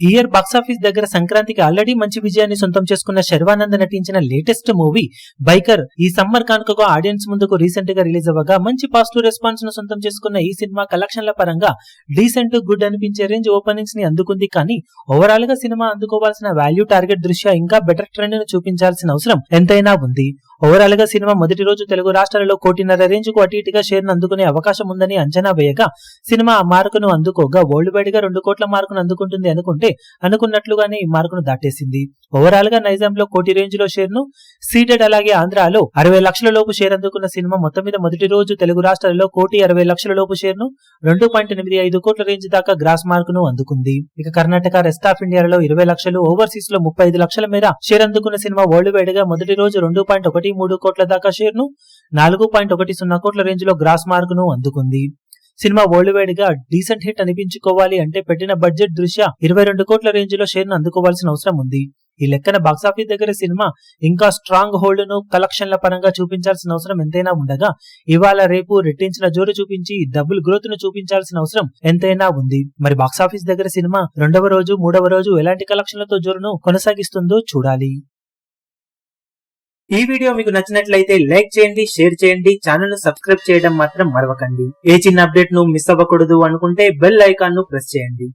ఈ year box office దగ్గర సంక్రాంతికి ఆల్రెడీ మంచి విజయాన్ని సొంతం చేసుకున్న శర్వానంద్ నటించిన లేటెస్ట్ మూవీ బైకర్ ఈ సమ్మర్ కానుకగా ఆడియన్స్ ముందుకు రీసెంట్ గా రిలీజ్ అవ్వగా మంచి పాజిటివ్ రెస్పాన్స్ ను సొంతం చేసుకున్న ఈ సినిమా కలెక్షన్ల పరంగా డీసెంట్ గుడ్ అనిపించే రేంజ్ ఓపెనింగ్స్ ని అందుకుంది. కానీ ఓవరాల్ గా సినిమా అందుకోవాల్సిన వాల్యూ టార్గెట్ దృష్ట్యా ఇంకా బెటర్ ట్రెండ్ ను చూపించాల్సిన అవసరం ఎంతైనా ఉంది. ఓవరాల్ గా సినిమా మొదటి రోజు తెలుగు రాష్ట్రాలలో 1.5 రేంజ్ కు అటు ఇటుగా షేర్ ను అందుకునే అవకాశం ఉందని అంచనా వేయగా సినిమా ఆ మార్కును అందుకోగా వరల్డ్ వైడ్ గా 2 కోట్ల మార్కును అందుకుంటుంది అనుకుంటే అనుకున్నట్లుగానే ఈ మార్కును దాటేసింది. ఓవరాల్ గా నైజాంలో 1 కోటి రేంజ్ లో షేర్ ను సీడెడ్, అలాగే ఆంధ్రాలో 60 లక్షల లోపు షేర్ అందుకున్న సినిమా మొత్తం మీద మొదటి రోజు తెలుగు రాష్ట్రాలలో 1,60 లక్షల లోపు షేర్ ను 2.85 కోట్ల రేంజ్ దాకా గ్రాస్ మార్కును అందుకుంది. ఇక కర్ణాటక, రెస్ట్ ఆఫ్ ఇండియాలో 20 లక్షలు, ఓవర్సీస్ లో 35 లక్షల మేర షేర్ అందుకున్న సినిమా వరల్డ్ వైడ్ గా మొదటి రోజు 2.13 కోట్ల దాకా షేర్ ను 4.10 కోట్ల రేంజ్ లో గ్రాస్ మార్కును అందుకుంది. సినిమా వరల్డ్ వైడ్ గా డీసెంట్ హిట్ అనిపించుకోవాలి అంటే పెట్టిన బడ్జెట్ దృష్ట్యా 22 కోట్ల రేంజ్ లో షేర్ ను అందుకోవాల్సిన అవసరం ఉంది. ఈ లెక్కన బాక్సాఫీస్ దగ్గర సినిమా ఇంకా స్ట్రాంగ్ హోల్డ్ ను కలెక్షన్ల పరంగా చూపించాల్సిన అవసరం ఎంతైనా ఉండగా ఇవాళ రేపు రెట్టించిన జోరు చూపించి డబుల్ గ్రోత్ ను చూపించాల్సిన అవసరం ఎంతైనా ఉంది. మరి బాక్సాఫీస్ దగ్గర సినిమా రెండవ రోజు, మూడవ రోజు ఎలాంటి కలెక్షన్లతో జోరును కొనసాగిస్తుందో చూడాలి. ఈ వీడియో మీకు నచ్చినట్లయితే లైక్ చేయండి, షేర్ చేయండి, ఛానల్ ను సబ్స్క్రైబ్ చేయడం మాత్రం మరవకండి. ఏ చిన్న అప్డేట్ ను మిస్ అవ్వకూడదు అనుకుంటే బెల్ ఐకాన్ ను ప్రెస్ చేయండి.